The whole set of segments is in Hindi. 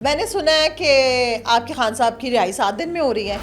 मैंने सुना है कि आपके खान साहब की रिहाई 7 दिन में हो रही है।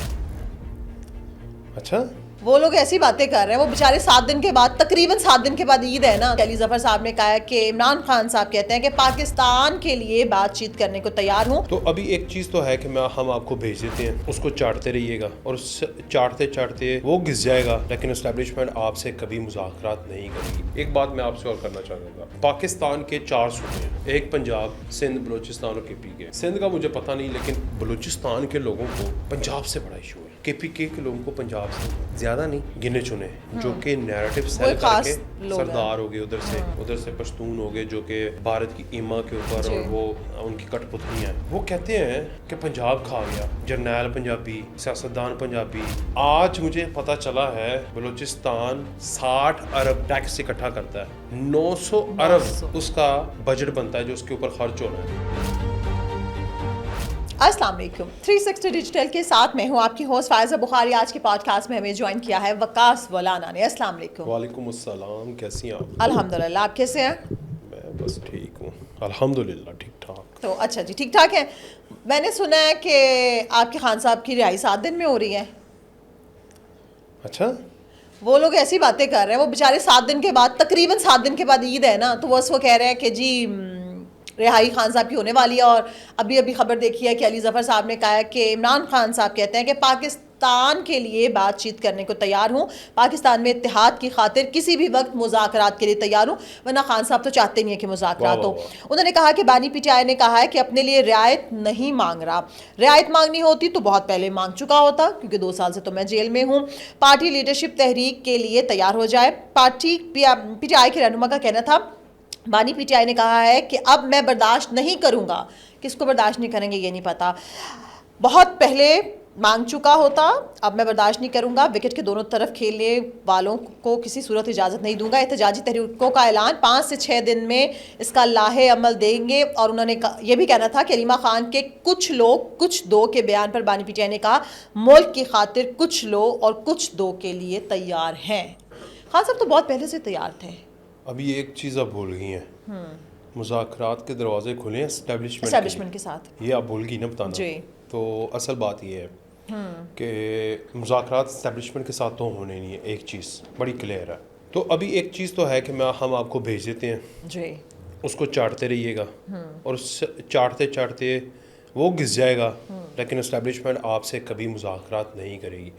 अच्छा, वो लोग ऐसी बातें कर रहे हैं, वो बेचारे 7 दिन के बाद, तकरीबन 7 दिन के बाद ईद है ना। अली जफर साहब ने कहा है कि इमरान खान साहब कहते हैं कि पाकिस्तान के लिए बातचीत करने को तैयार हूँ। तो अभी एक चीज़ तो है कि हम आपको भेज देते हैं, उसको चाटते रहिएगा और उस चाटते चाटते वो घिस जाएगा, लेकिन एस्टेब्लिशमेंट आपसे कभी मुज़ाकरात नहीं करेगी। एक बात मैं आपसे और करना चाहूँगा, पाकिस्तान के 4 सूबे हैं, एक पंजाब, सिंध, बलूचिस्तान और KPK। सिंध का मुझे पता नहीं, लेकिन बलूचिस्तान के लोगों को पंजाब से बड़ा इशू है। KPK के लोगों को पंजाब से ज़्यादा नहीं, गिने चुने, जो कि नैरेटिव सेल करके सरदार हो गए, उधर से पश्तून हो गए, जो कि भारत की ईमा के ऊपर और वो उनकी कठपुतलियाँ हैं। वो कहते हैं कि पंजाब खा गया, जर्नैल पंजाबी, सियासतदान पंजाबी। आज मुझे पता चला है बलूचिस्तान 60 अरब टैक्स इकट्ठा करता है, 900 अरब उसका बजट बनता है जो उसके ऊपर खर्च होना है। अस्सलाम वालेकुम। 360 डिजिटल के साथ मैं हूँ आपकी होस्ट फायजा बुखारी। आज के पॉडकास्ट में हमें ज्वाइन किया है वकास वलाना ने। अस्सलाम वालेकुम। वालेकुम अस्सलाम, कैसी हैं आप? अल्हम्दुलिल्लाह, आप कैसे हैं? मैं बस ठीक हूँ, अल्हम्दुलिल्लाह ठीक ठाक। तो अच्छा जी, ठीक ठाक है। मैंने सुना है कि आपके खान साहब की रिहाई 7 दिन में हो रही है। अच्छा, वो लोग ऐसी बातें कर रहे हैं, वो बेचारे 7 दिन के बाद, तकरीबन 7 दिन के बाद ईद है ना, तो बस वो कह रहे हैं कि जी रिहाई खान साहब की होने वाली है। और अभी अभी खबर देखी है कि अली जफर साहब ने कहा है कि इमरान खान साहब कहते हैं कि पाकिस्तान के लिए बातचीत करने को तैयार हूँ, पाकिस्तान में इत्तेहाद की खातिर किसी भी वक्त मुज़ाकरात के लिए तैयार हूँ, वरना खान साहब तो चाहते नहीं है कि मुज़ाकरात हो। उन्होंने कहा कि बानी PTI ने कहा है कि अपने लिए रियायत नहीं मांग रहा, रियायत मांगनी होती तो बहुत पहले मांग चुका होता, क्योंकि 2 साल से तो मैं जेल में हूँ। पार्टी लीडरशिप तहरीक के लिए तैयार हो जाए। पार्टी PTI के रहनुमा का कहना था, बानी PTI ने कहा है कि अब मैं बर्दाश्त नहीं करूंगा। किसको बर्दाश्त नहीं करेंगे ये नहीं पता, बहुत पहले मांग चुका होता, अब मैं बर्दाश्त नहीं करूंगा। विकेट के दोनों तरफ खेलने वालों को किसी सूरत इजाज़त नहीं दूंगा। एहतजाजी तहरीकों का ऐलान 5 से 6 दिन में इसका लाहे अमल देंगे। और उन्होंने ये भी कहना था कि अलीमा खान के कुछ लोग कुछ दो के बयान पर बानी PTI ने कहा, मुल्क की खातिर कुछ लो और कुछ दो के लिए तैयार हैं। खान साहब तो बहुत पहले से तैयार थे। अभी एक चीज़ आप भूल गई हैं, मुज़ाकरात के दरवाजे खुले हैं एस्टेब्लिशमेंट के साथ। ये आप भूल गई ना बताना जी। तो असल बात ये है कि मुज़ाकरात एस्टेब्लिशमेंट के साथ तो होने नहीं है, एक चीज़ बड़ी क्लियर है। तो अभी एक चीज़ तो है कि हम आपको भेज देते हैं जी, उसको चाटते रहिएगा और उस चाटते चाटते वो घिस जाएगा, लेकिन एस्टेब्लिशमेंट आपसे कभी मुज़ाकरात नहीं करेगी।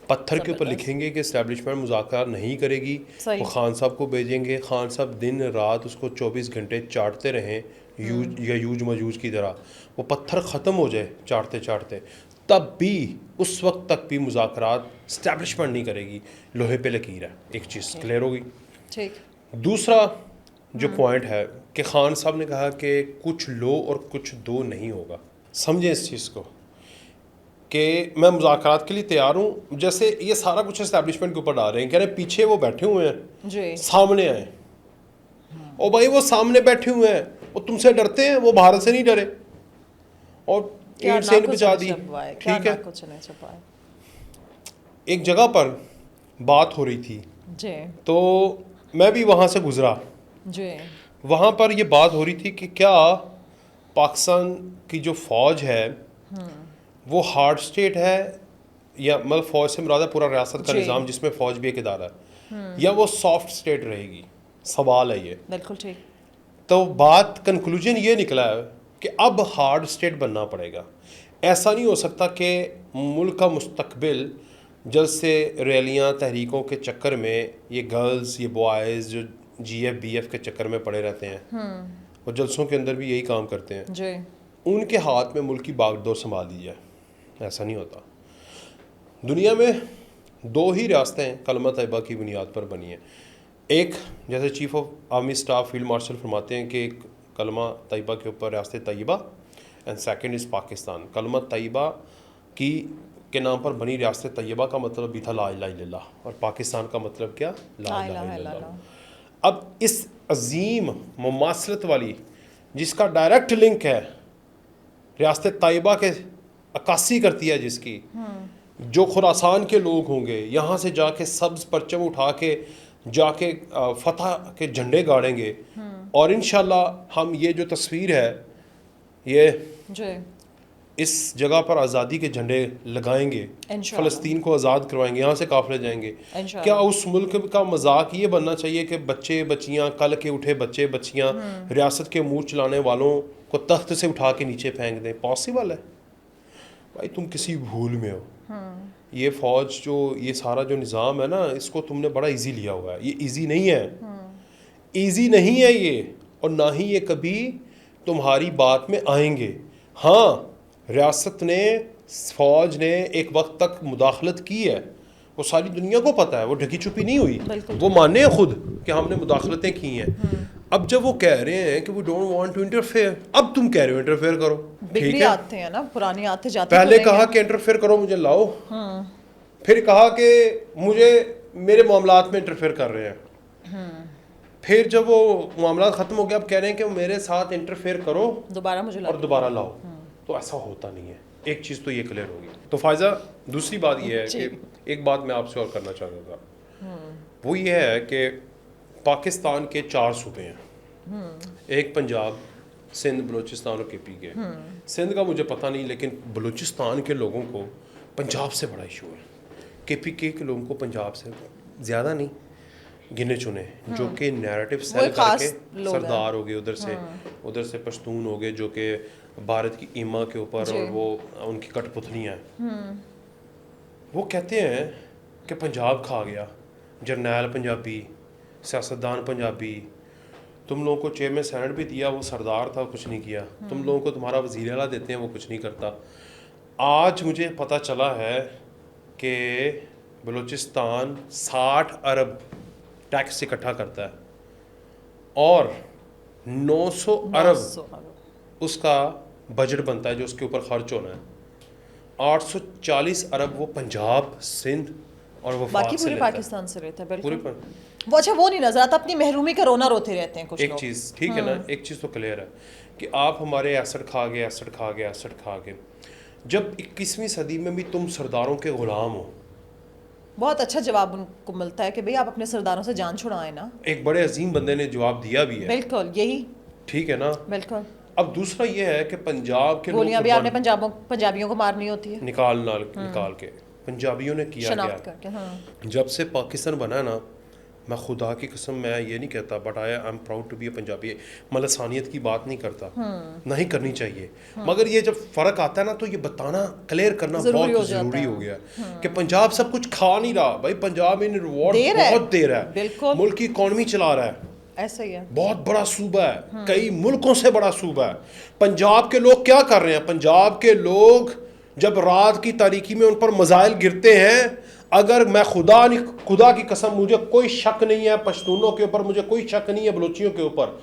पत्थर के ऊपर लिखेंगे कि एस्टेब्लिशमेंट मुज़ाकरात नहीं करेगी, वो खान साहब को भेजेंगे, खान साहब दिन रात उसको 24 घंटे चाटते रहें, यूज मजूज की तरह। वो पत्थर ख़त्म हो जाए चाटते चाटते, तब भी उस वक्त तक भी मुज़ाकरात एस्टेब्लिशमेंट नहीं करेगी। लोहे पे लकीर है, एक चीज़ क्लियर होगी। ठीक। दूसरा जो पॉइंट है कि खान साहब ने कहा कि कुछ लो और कुछ दो नहीं होगा। समझें इस चीज़ को कि मैं मुज़ाकरात के लिए तैयार हूँ, जैसे ये सारा कुछ एस्टेब्लिशमेंट के ऊपर डाल रहे हैं, कह रहे हैं पीछे वो बैठे हुए हैं जी। सामने आए। और भाई वो सामने बैठे हुए हैं, वो तुमसे डरते हैं, वो भारत से नहीं डरे और ईंट से ईंट बचा दी। ठीक है, एक जगह पर बात हो रही थी जी। तो मैं भी वहाँ से गुजरा जी। वहाँ पर ये बात हो रही थी कि क्या पाकिस्तान की जो फ़ौज है वो हार्ड स्टेट है, या मतलब फ़ौज से मुराद है पूरा रियासत का निज़ाम जिसमें फ़ौज भी एक इदारा है, या वो सॉफ्ट स्टेट रहेगी। सवाल है ये। बिल्कुल ठीक। तो बात कंक्लूजन ये निकला है कि अब हार्ड स्टेट बनना पड़ेगा। ऐसा नहीं हो सकता कि मुल्क का मुस्तकबिल जल्द से रैलियाँ तहरीकों के चक्कर में ये गर्ल्स, ये बॉयज़ जो GF BF के चक्कर में पड़े रहते हैं और जलसों के अंदर भी यही काम करते हैं जी। उनके हाथ में मुल्क की बागडोर संभाल दी जाए, ऐसा नहीं होता। दुनिया में 2 ही रियासतें कलमा तैयबा की बुनियाद पर बनी हैं। एक, जैसे chief of army staff field marshal फरमाते हैं कि कलमा तैयबा के ऊपर रियासत तैयबा, एंड सेकंड इज़ पाकिस्तान। कलमा तैयबा के नाम पर बनी रियासत तैयबा का मतलब भी था ला इलाहा इल्लल्लाह, और पाकिस्तान का मतलब क्या? ला इलाहा इल्लल्लाह। अब इस अजीम मुमासलत वाली, जिसका डायरेक्ट लिंक है रियासत तैयबा के अक्कासी करती है, जिसकी जो खुरासान के लोग होंगे यहाँ से जाके सब्ज़ परचम उठा के जाके फतह के झंडे गाड़ेंगे। और इंशाल्लाह हम ये जो तस्वीर है ये जी इस जगह पर आज़ादी के झंडे लगाएंगे, इंशाल्लाह। फ़लस्तीन को आज़ाद करवाएंगे, यहाँ से काफ़िले जाएंगे। इंशाल्लाह। क्या उस मुल्क का मजाक ये बनना चाहिए कि बच्चे बच्चियाँ, कल के उठे बच्चे बच्चियाँ रियासत के मुँह चलाने वालों को तख्त से उठा के नीचे फेंक दें? पॉसिबल है भाई? तुम किसी भूल में हो। ये फ़ौज जो, ये सारा जो निज़ाम है ना, इसको तुमने बड़ा इजी लिया हुआ है। ये इजी नहीं है, इजी नहीं है ये, और ना ही ये कभी तुम्हारी बात में आएंगे। हाँ, रियासत ने, फ़ौज ने एक वक्त तक मुदाखलत की है, वो सारी दुनिया को पता है, वो ढकी छुपी नहीं हुई, वो माने हैं खुद कि हमने मुदाखलतें की हैं। अब जब वो कह रहे हैं कि वो डोंट वांट टू इंटरफेयर, अब तुम कह रहे हो इंटरफेयर करो। बिगड़ी आते हैं ना, पुरानी आते जाते। पहले कहा कि इंटरफेयर करो, मुझे लाओ, फिर कहा कि मुझे मेरे मामलात में इंटरफेयर कर रहे हैं, फिर जब वो मामला ख़त्म हो गया, अब कह रहे हैं कि मेरे साथ इंटरफेयर करो दोबारा मुझे और दोबारा लाओ। तो ऐसा होता नहीं है। एक चीज़ तो ये क्लियर होगी। तो फायजा, दूसरी बात ये है कि एक बात मैं आपसे और करना चाहता था, वो ये है कि पाकिस्तान के 4 सूबे हैं, एक पंजाब, सिंध, बलूचिस्तान और केपी के। सिंध का मुझे पता नहीं, लेकिन बलूचिस्तान के लोगों को पंजाब से बड़ा इशू है, केपी के लोगों को पंजाब से ज़्यादा नहीं, गिने चुने, जो कि नैरेटिव सेल करके सरदार हो गए, उधर से पश्तून हो गए, जो कि भारत की ईमा के ऊपर, और वो उनकी कठपुतलियाँ हैं। वो कहते हैं कि पंजाब खा गया, जरनैल पंजाबी, सियासतदान पंजाबी, तुम लोगों को चेयरमैन सेनेट भी दिया, वो सरदार था, कुछ नहीं किया, तुम लोगों को तुम्हारा वज़ीर आला देते हैं, वो कुछ नहीं करता। आज मुझे पता चला है कि बलूचिस्तान 60 अरब टैक्स इकट्ठा करता है, और 900 अरब उसका बजट बनता है जो उसके ऊपर खर्च होना है। 840 अरब वो पंजाब, सिंध और वो बाकी पूरे पाकिस्तान से रहता है। बिल्कुल पूरे वो अच्छा वो नहीं नजर आता, अपनी महरूमी का रोना रोते रहते हैं कुछ एक लोग। चीज़ ठीक है ना, एक चीज़ तो क्लियर है कि आप हमारे एसेट खा गए, एसेट खा गए, एसेट खा गए। जब 21वीं सदी में भी तुम सरदारों के गुलाम हो, बहुत अच्छा जवाब उनको मिलता है कि भाई आप अपने सरदारों से जान छुड़ाएं ना। एक बड़े अजीम बंदे ने जवाब दिया भी है। बिल्कुल यही, ठीक है ना। बिल्कुल। अब दूसरा ये है कि पंजाब के गोलियां भी आपने पंजाबियों को मारनी होती है, निकाल के पंजाबियों ने किया शनाख्त क्या करके। हाँ। जब से पाकिस्तान बना है ना, मैं खुदा की कसम, मैं ये नहीं कहता, but I am proud to be a Punjabi, मैं लसानियत की बात नहीं करता, नहीं करनी चाहिए, मगर ये जब फ़र्क आता है ना, तो ये बताना, क्लियर करना बहुत ज़रूरी हो गया कि पंजाब सब कुछ खा नहीं रहा भाई, पंजाब इन रिवॉर्ड बहुत दे रहा है, मुल्क की इकॉनमी चला रहा है, ऐसा ही है, बहुत बड़ा सूबा है, कई मुल्कों से बड़ा सूबा है। पंजाब के लोग क्या कर रहे हैं? पंजाब के लोग जब रात की तारीकी में उन पर मजाइल गिरते हैं, अगर मैं खुदा की कसम, मुझे कोई शक नहीं है पश्तूनों के ऊपर, मुझे कोई शक नहीं है बलोचियों के ऊपर,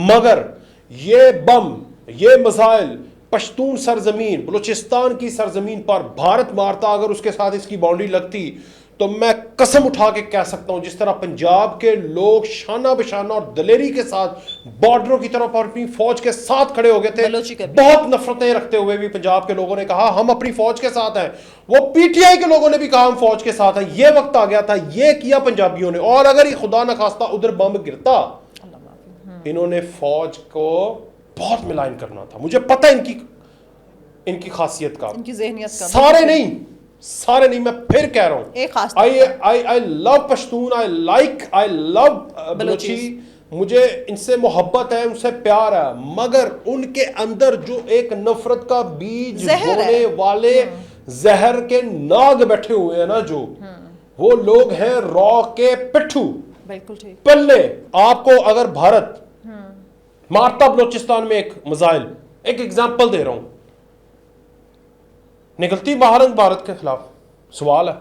मगर ये बम, ये मसाइल पश्तून सरजमीन, बलूचिस्तान की सरजमीन पर भारत मारता, अगर उसके साथ इसकी बाउंड्री लगती, तो मैं कसम उठा के कह सकता हूं, जिस तरह पंजाब के लोग शाना बशाना और दलेरी के साथ बॉर्डरों की तरफ और अपनी फौज के साथ खड़े हो गए थे, बहुत नफरतें रखते हुए भी पंजाब के लोगों ने कहा हम अपनी फौज के साथ हैं, वो पीटीआई के लोगों ने भी कहा हम फौज के साथ हैं। ये वक्त आ गया था, ये किया पंजाबियों ने, और अगर ये खुदा न खास्ता उधर बम गिरता, इन्होंने फौज को बहुत मिलान करना था। मुझे पता है इनकी खासियत का, इनकी ज़हनियत का, सारे नहीं, मैं फिर कह रहा हूं, I love Pashtun, I love Balochi, मुझे इनसे मोहब्बत है, उनसे प्यार है, मगर उनके अंदर जो एक नफरत का बीज बोने वाले जहर के नाग बैठे हुए हैं ना, जो वो लोग हैं रॉ के पिट्ठू। बिल्कुल ठीक। पल्ले आपको अगर भारत मारता बलोचिस्तान में एक मिसाइल, एक एग्जांपल दे रहा हूं, निकलती महारंग भारत के खिलाफ, सवाल है,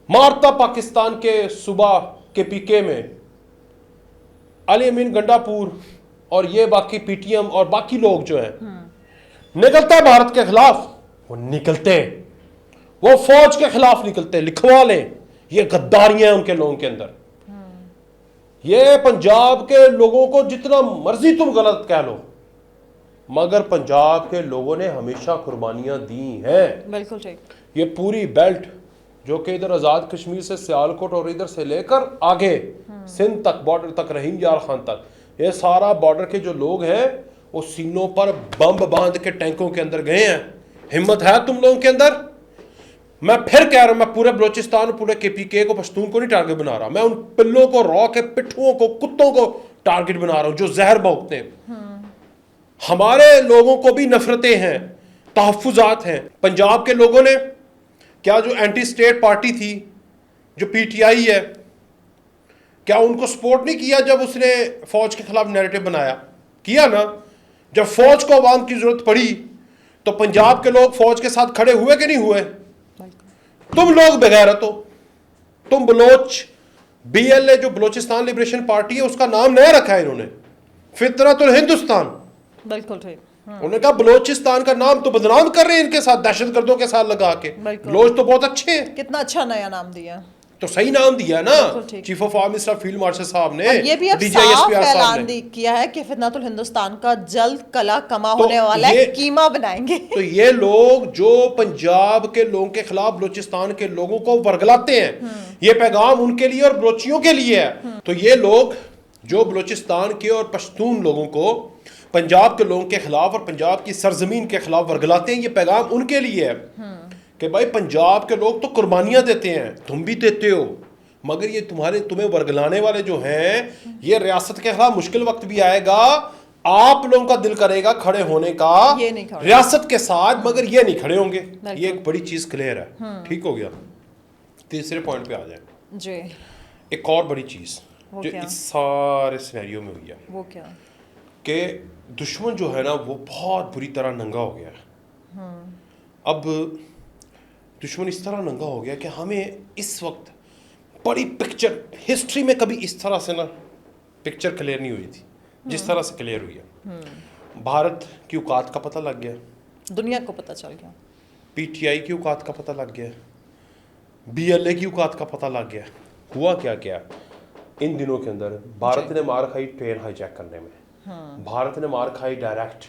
मारता पाकिस्तान के सूबा के पीके में अली अमीन गंडापुर और ये बाकी पीटीएम और बाकी लोग जो हैं, निकलता है भारत के खिलाफ, वो निकलते, वो फौज के खिलाफ निकलते, लिखवा लें, ये गद्दारियां हैं उनके लोगों के अंदर। ये पंजाब के लोगों को जितना मर्जी तुम गलत कह लो, मगर पंजाब के लोगों ने हमेशा कुर्बानियां दी हैं। बिल्कुल ठीक। ये पूरी बेल्ट जो कि इधर आज़ाद कश्मीर से सियालकोट और इधर से लेकर आगे सिंध तक, बॉर्डर तक, रहीम यार खान तक, ये सारा बॉर्डर के जो लोग हैं वो सीनों पर बम बांध के टैंकों के अंदर गए हैं। हिम्मत है तुम लोगों के अंदर? मैं फिर कह रहा हूं, मैं पूरे बलोचिस्तान, पूरे केपीके को, पश्तून को नहीं टारगेट बना रहा, मैं उन पिल्लों को, रॉ के पिट्ठुओं को, कुत्तों को टारगेट बना रहा हूं जो जहर भोंकते हैं। हमारे लोगों को भी नफरतें हैं, तहफ्फुजात हैं। पंजाब के लोगों ने क्या, जो एंटी स्टेट पार्टी थी, जो पीटीआई है, क्या उनको सपोर्ट नहीं किया जब उसने फौज के खिलाफ नैरेटिव बनाया? किया ना। जब फौज को अवाम की जरूरत पड़ी तो पंजाब के लोग फौज के साथ खड़े हुए कि नहीं हुए? तुम लोग बेगैरत हो। तुम बलोच, बीएलए जो बलोचिस्तान लिबरेशन पार्टी है, उसका नाम नया रखा है इन्होंने, फितरतुल हिंदुस्तान। बिल्कुल ठीक। उन्होंने कहा बलोचिस्तान का नाम तो बदनाम कर रहे हैं इनके साथ, दहशतगर्दों के साथ लगा के। बलोच तो बहुत अच्छे हैं। कितना अच्छा नया नाम दिया, तो सही नाम दिया ना chief of army staff field martial साहब ने। ये भी अब साफ ऐलान किया है कि फितनतुल हिंदुस्तान का जल्द कला कमा होने वाला है, कीमा बनाएंगे। तो ये लोग जो पंजाब के लोगों के खिलाफ बलोचिस्तान के लोगों को वर्गलाते हैं, ये पैगाम उनके लिए और बलोचियों के लिए है। तो ये लोग जो बलोचिस्तान के और पश्तून लोगों को पंजाब के लोगों के खिलाफ और पंजाब की सरजमीन के खिलाफ वर्गलाते हैं, ये पैगाम उनके लिए है कि भाई पंजाब के लोग तो कुर्बानियां देते हैं, तुम भी देते हो, मगर ये तुम्हें वर्गलाने वाले जो हैं, ये रियासत के खिलाफ मुश्किल वक्त भी आएगा, आप लोगों का दिल करेगा खड़े होने का रियासत के साथ, मगर ये नहीं खड़े होंगे। ये एक बड़ी चीज क्लियर है। ठीक हो गया। तीसरे पॉइंट पे आ जाए जी। एक और बड़ी चीज जो इस सारे सिनेरियो में हुई है, वो क्या कि दुश्मन जो है ना वो बहुत बुरी तरह नंगा हो गया है। अब दुश्मन इस तरह नंगा हो गया कि हमें इस वक्त बड़ी पिक्चर, हिस्ट्री में कभी इस तरह से ना पिक्चर क्लियर नहीं हुई थी जिस तरह से क्लियर हुई है। भारत की औकात का पता लग गया, दुनिया को पता चल गया, पीटीआई की औकात का पता लग गया, बीएलए की औकात का पता लग गया। हुआ क्या क्या इन दिनों के अंदर, भारत ने मार खाई ट्रेन हाईजैक करने में, भारत ने मार खाई डायरेक्ट,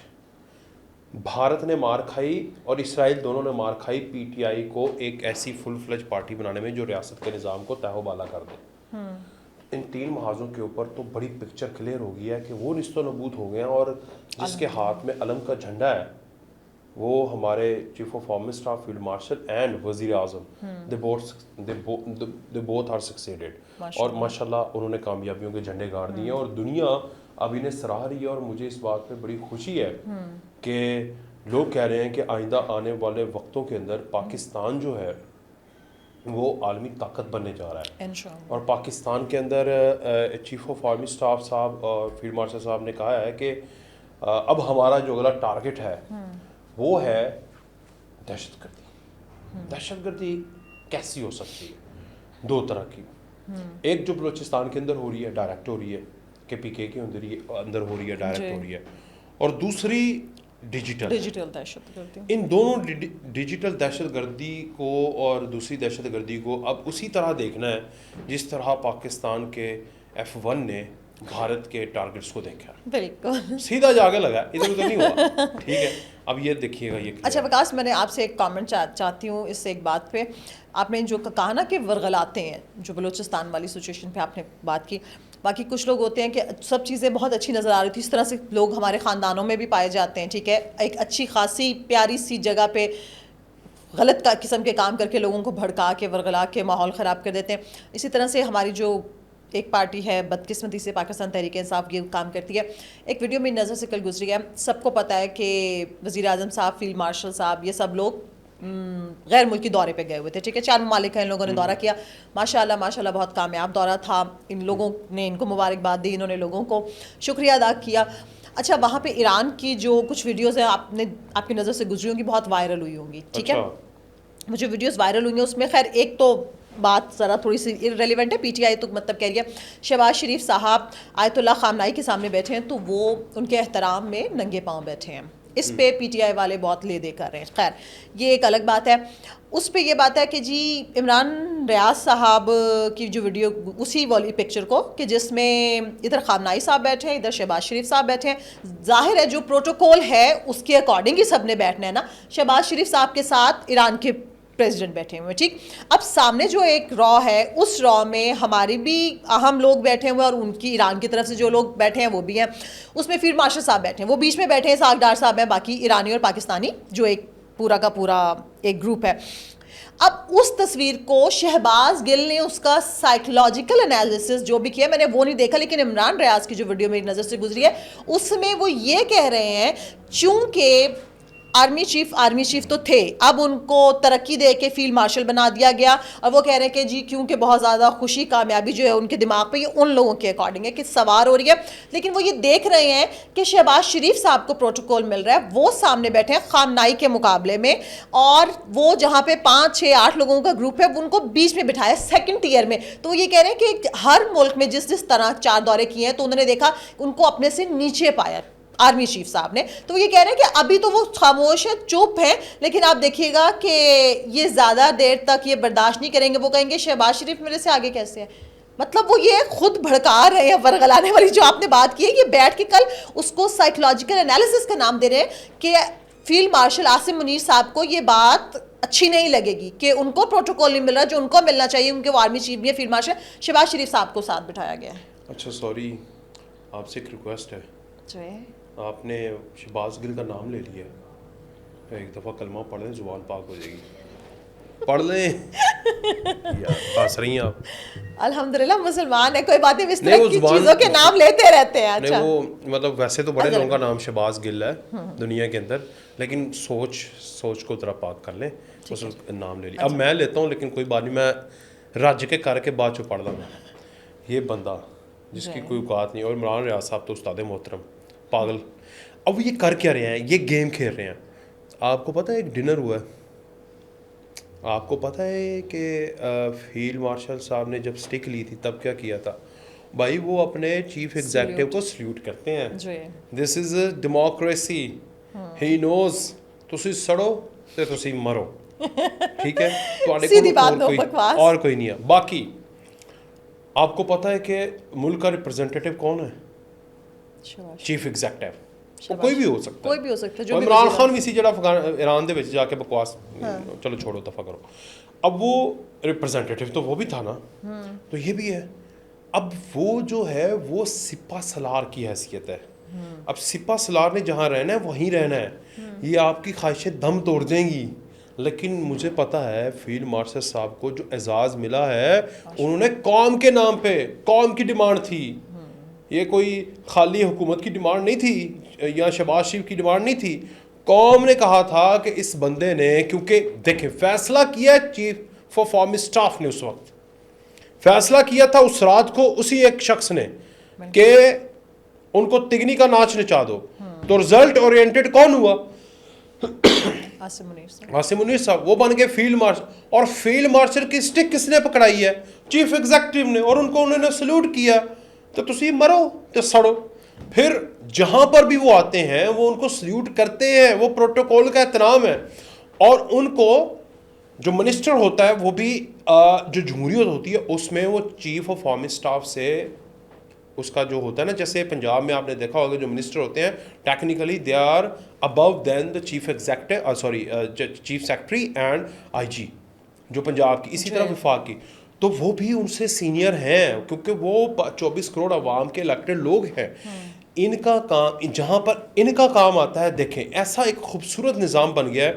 भारत ने मार खाई और इसराइल दोनों ने मार खाई पीटीआई को एक ऐसी फुल फ्लेज पार्टी बनाने में जो रियासत के निज़ाम को तहवाला कर दे। इन तीन महाजों के ऊपर तो बड़ी पिक्चर क्लियर हो गई है कि वो निस्तो नबूद हो गए हैं, और जिसके हाथ में अलम का झंडा है वो हमारे chief of army staff field martial and वजीर आजम, दे बोथ आर सक्सेडेड, और माशाल्लाह उन्होंने कामयाबियों के झंडे गाड़ दिए और दुनिया अब इन्हें सराह रही है। और मुझे इस बात पे बड़ी खुशी है कि लोग कह रहे हैं कि आइंदा आने वाले वक्तों के अंदर पाकिस्तान जो है वो आलमी ताकत बनने जा रहा है। और पाकिस्तान के अंदर चीफ ऑफ आर्मी स्टाफ साहब और फील्ड मार्शल साहब ने कहा है कि अब हमारा जो अगला टारगेट है वो है दहशतगर्दी। दहशतगर्दी कैसी हो सकती है? दो तरह की, एक जो बलूचिस्तान के अंदर हो रही है, डायरेक्ट हो रही है, केपीके के अंदर हो रही है, डायरेक्ट हो रही है, और दूसरी डिजिटल दहशतगर्दी। इन दोनों डिजिटल दहशतगर्दी को और दूसरी दहशतगर्दी को अब उसी तरह देखना है जिस तरह पाकिस्तान के F1 ने भारत के टारगेट्स को देखा। बिल्कुल सीधा जाके लगा, इधर उधर नहीं हुआ। ठीक है, अब ये देखिएगा ये। अच्छा विकास, मैंने आपसे एक कमेंट चाहती हूँ इससे एक बात पे। आपने जो कहा ना कि वर्गलाते हैं, जो बलूचिस्तान वाली सिचुएशन पे आपने बात की, बाकी कुछ लोग होते हैं कि सब चीज़ें बहुत अच्छी नज़र आ रही थी, इस तरह से लोग हमारे ख़ानदानों में भी पाए जाते हैं। ठीक है, एक अच्छी खासी प्यारी सी जगह पे गलत किस्म के काम करके लोगों को भड़का के वर्गला के माहौल ख़राब कर देते हैं। इसी तरह से हमारी जो एक पार्टी है बदकिस्मती से पाकिस्तान तहरीक इंसाफ ये काम करती है। एक वीडियो मेरी नज़र से कल गुजरी है, सबको पता है कि वज़ीर आज़म साहब, फील्ड मार्शल साहब, ये सब लोग गैर मुल्की दौरे पे गए हुए थे। ठीक है, 4 ममालिक हैं, इन लोगों ने दौरा किया। माशाल्लाह माशाल्लाह बहुत कामयाब दौरा था। इन लोगों ने इनको मुबारकबाद दी, इन्होंने लोगों को शुक्रिया अदा किया। अच्छा, वहाँ पे ईरान की जो कुछ वीडियोज़ हैं आपकी नज़र से गुजरी होंगी, बहुत वायरल हुई होंगी। ठीक है, वो जो वीडियोज़ वायरल हुई हैं उसमें खैर एक तो बात ज़रा थोड़ी सी इररेलेवेंट है। पीटीआई तो मतलब कह रही है शहबाज शरीफ साहब आयतुल्लाह खामनाई के सामने बैठे हैं तो वो उनके एहतराम में नंगे पाँव बैठे हैं। इस पे पीटीआई वाले बहुत ले दे कर रहे हैं। खैर ये एक अलग बात है। उस पे ये बात है कि जी इमरान रियाज साहब की जो वीडियो, उसी वाली पिक्चर को कि जिसमें इधर खामनाई साहब बैठे हैं, इधर शहबाज शरीफ साहब बैठे हैं, जाहिर है जो प्रोटोकॉल है उसके अकॉर्डिंग ही सब ने बैठना है ना। शहबाज शरीफ साहब के साथ ईरान के प्रेसिडेंट बैठे हुए हैं, ठीक। अब सामने जो एक रॉ है, उस रॉ में हमारे भी अहम लोग बैठे हुए हैं और उनकी ईरान की तरफ से जो लोग बैठे हैं वो भी हैं। उसमें फील्ड मार्शल साहब बैठे हैं, वो बीच में बैठे हैं, सागडार साहब हैं, बाकी ईरानी और पाकिस्तानी जो एक पूरा का पूरा एक ग्रुप है। अब उस तस्वीर को शहबाज गिल ने उसका साइकोलॉजिकल एनालिसिस जो भी किया, मैंने वो नहीं देखा, लेकिन इमरान रियाज की जो वीडियो मेरी नज़र से गुजरी है उसमें वो ये कह रहे हैं चूंकि आर्मी चीफ तो थे, अब उनको तरक्की दे के फील्ड मार्शल बना दिया गया, और वो कह रहे हैं कि जी क्योंकि बहुत ज़्यादा खुशी कामयाबी जो है उनके दिमाग पे ये उन लोगों के अकॉर्डिंग है कि सवार हो रही है। लेकिन वो ये देख रहे हैं कि शहबाज शरीफ साहब को प्रोटोकॉल मिल रहा है, वो सामने बैठे हैं खामनाई के मुकाबले में, और वो जहाँ पे 5, 6, 8 लोगों का ग्रुप है उनको बीच में बिठाया सेकेंड टियर में। तो वो ये कह रहे हैं कि हर मुल्क में जिस जिस तरह 4 दौरे किए हैं तो उन्होंने देखा उनको अपने से नीचे पाया आर्मी चीफ साहब ने। तो ये कह रहे हैं कि अभी तो वो खामोश है, चुप है, लेकिन आप देखिएगा कि ये ज़्यादा देर तक ये बर्दाश्त नहीं करेंगे। वो कहेंगे शहबाज शरीफ मेरे से आगे कैसे है। मतलब वो ये खुद भड़का रहे हैं, वरगलाने वाली जो आपने बात की है, ये बैठ के कल उसको साइकोलॉजिकल एनालिसिस का नाम दे रहे हैं कि फील्ड मार्शल आसिम मुनीर साहब को ये बात अच्छी नहीं लगेगी कि उनको प्रोटोकॉल नहीं मिल रहा जो उनको मिलना चाहिए, उनके वो आर्मी चीफ भी है, फील्ड मार्शल शहबाज शरीफ साहब को साथ बिठाया गया है। अच्छा सॉरी, आपसे एक रिक्वेस्ट है, आपने शहबाज गिल का नाम ले लिया, एक दफ़ा कलमा पढ़ लें, ज़ुबान पाक हो जाएगी, पढ़ लें। यार हंस रही हैं आप। अल्हम्दुलिल्लाह मुसलमान है, कोई बात नहीं, इस तरह की चीज़ों के नाम लेते रहते हैं। अच्छा, वो मतलब वैसे तो बड़े लोगों का नाम शहबाज गिल है दुनिया के अंदर, लेकिन सोच को ज़रा पाक कर लें, उस नाम ले लिया। अब मैं लेता हूँ, लेकिन कोई बात नहीं, मैं रज के करके बाद चो पढ़ लूँगा। ये बंदा जिसकी कोई औकात नहीं, और इमरान रियाज साहब तो उस्ताद मोहतरम पागल। अब ये कर क्या रहे हैं, ये गेम खेल रहे हैं। आपको पता है एक डिनर हुआ है, आपको पता है कि फील्ड मार्शल साहब ने जब स्टिक ली थी तब क्या किया था भाई, वो अपने चीफ एग्जीक्यूटिव को सल्यूट करते हैं। This is democracy, he knows, तुसी सड़ो ते तुसी मरो, ठीक है, तो और कोई नहीं है। बाकी आपको पता है कि मुल्क का रिप्रेजेंटेटिव कौन है? चीफ एग्जीक्यूटिव, कोई भी हो सकता है। इमरान खान भी सी जड़ा ईरान दे विच जाके बकवास, चलो छोड़ो दफा करो। अब वो रिप्रेजेंटेटिव तो वो भी था ना, तो ये भी है। अब वो जो है वो सिपा सलार की हैसियत है। अब सिपा सलार ने जहाँ रहना है वहीं रहना है। ये आपकी ख्वाहिशें दम तोड़ देंगी, लेकिन मुझे पता है फील्ड मार्शल साहब को जो एजाज़ मिला है उन्होंने कौम के नाम पे, कौम की डिमांड थी, ये कोई खाली हुकूमत की डिमांड नहीं थी या शहबाज शरीफ की डिमांड नहीं थी। कौम ने कहा था कि इस बंदे ने, क्योंकि देखें फैसला किया चीफ ऑफ आर्मी स्टाफ ने, उस वक्त फैसला किया था उस रात को उसी एक शख्स ने कि उनको तिगनी का नाच नचा दो, तो रिजल्ट ओरिएंटेड कौन हुआ? आसिम मुनीर साहब, वो बन गए फील्ड मार्शल। और फील्ड मार्शल की स्टिक किसने पकड़ाई है? चीफ एग्जीक्यूटिव ने, और उनको उन्होंने सल्यूट किया। तो तुसी मरो तो सड़ो। फिर जहां पर भी वो आते हैं वो उनको सल्यूट करते हैं, वो प्रोटोकॉल का एहतराम है। और उनको जो मिनिस्टर होता है वो भी जो जमहूरियत होती है उसमें वो चीफ ऑफ आर्मी स्टाफ से उसका जो होता है ना, जैसे पंजाब में आपने देखा होगा जो मिनिस्टर होते हैं technically they are above than the chief executive, sorry chief secretary and IG जो पंजाब की, इसी तरह विफाक की, तो वो भी उनसे सीनियर हैं क्योंकि वो 24 करोड़ अवाम के इलेक्टेड लोग हैं। इनका काम, जहाँ पर इनका काम आता है, देखें ऐसा एक खूबसूरत निज़ाम बन गया है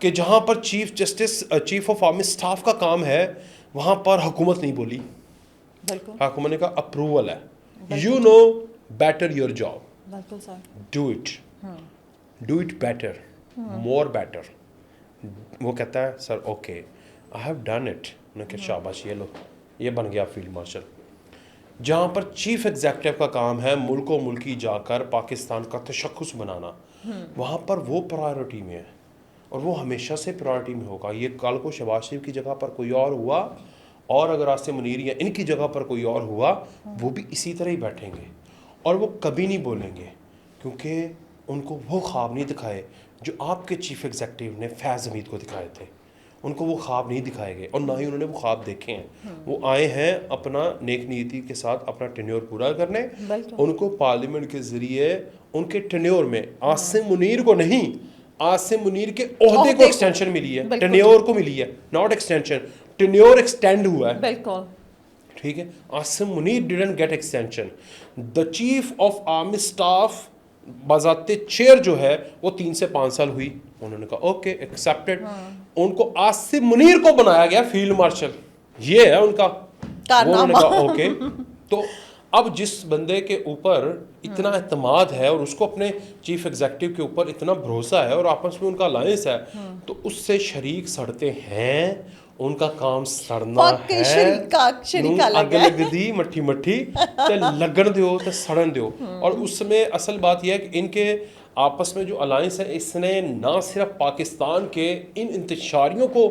कि जहाँ पर chief justice, chief of army staff का काम है, वहाँ पर हुकूमत नहीं बोली, हुकूमत का अप्रूवल है। You know better your job, do it better, more better. वो कहता है sir okay I have done it, उन्होंने कहा शाबाश, ये लो, ये बन गया फील्ड मार्शल। जहाँ पर चीफ एग्जीक्यूटिव का काम है मुल्को मुल्की जाकर पाकिस्तान का तशख़्ख़ुस बनाना, वहाँ पर वो प्रायोरिटी में है और वो हमेशा से प्रायोरिटी में होगा। ये कल को शहबाज शरीफ की जगह पर कोई और हुआ और अगर आसिम मुनीर या इनकी जगह पर कोई और हुआ, वो भी इसी तरह ही बैठेंगे और वो कभी नहीं बोलेंगे, क्योंकि उनको वो ख्वाब नहीं दिखाए जो आपके चीफ एग्जीक्यूटिव ने फैज़ हमीद को दिखाए थे। उनको वो ख्वाब नहीं दिखाए गए और ना ही उन्होंने वो ख्वाब देखे हैं। वो आए हैं अपना नेक नीति के साथ अपना टेन्योर पूरा करने। उनको पार्लियामेंट के ज़रिए उनके टेन्योर में आसिम मुनीर को नहीं, आसिम मुनीर के ओहदे ओहदे को को। एक्सटेंशन मिली है, बिल्कुल। टेन्योर को मिली है, नॉट एक्सटेंशन, टेन्योर एक्सटेंड हुआ है, बिल्कुल ठीक है। Asim Munir didn't get extension. The chief of army staff बाज़ाते चेयर जो है वो 3 से 5 साल हुई, उन्होंने कहा ओके एक्सेप्टेड। उनको आसिम मुनीर को बनाया गया फील्ड मार्शल, ये है उनका, वो उन्होंने कारनामा। कहा ओके। तो अब जिस बंदे के ऊपर इतना एतमाद है और उसको अपने चीफ एग्जीक्यूटिव के ऊपर इतना भरोसा है और आपस में उनका अलायंस है, तो उससे शरीक सड़ते हैं, उनका काम सड़ना वाकई है। शरीका अग लग है। लगदी मट्ठी मट्ठी ते लगन दियो ते सड़न दियो। और उसमें असल बात यह है कि इनके आपस में जो अलायंस है, इसने ना सिर्फ पाकिस्तान के इन इंतशारियों को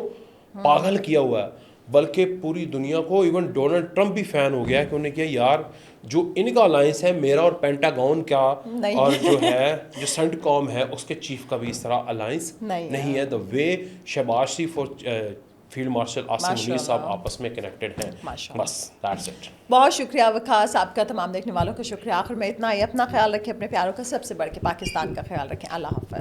पागल किया हुआ है, बल्कि पूरी दुनिया को, इवन डोनाल्ड ट्रंप भी फैन हो गया है कि उन्होंने किया यार जो इनका अलायंस है, मेरा और पेंटागन का नहीं। और जो है जो सेंटकॉम है उसके चीफ का भी इस तरह अलायंस नहीं है। द वे शहबाज शरीफ और फील्ड मार्शल आसिम मुनीर साहब आपस में कनेक्टेड हैं, माशाल्लाह। बस दैट्स इट। बहुत शुक्रिया वकास आपका, तमाम देखने वालों का शुक्रिया। आखिर में इतना ही, अपना ख्याल रखें, अपने प्यारों का सबसे बढ़ के पाकिस्तान का ख्याल रखें। अल्लाह हाफ़िज़।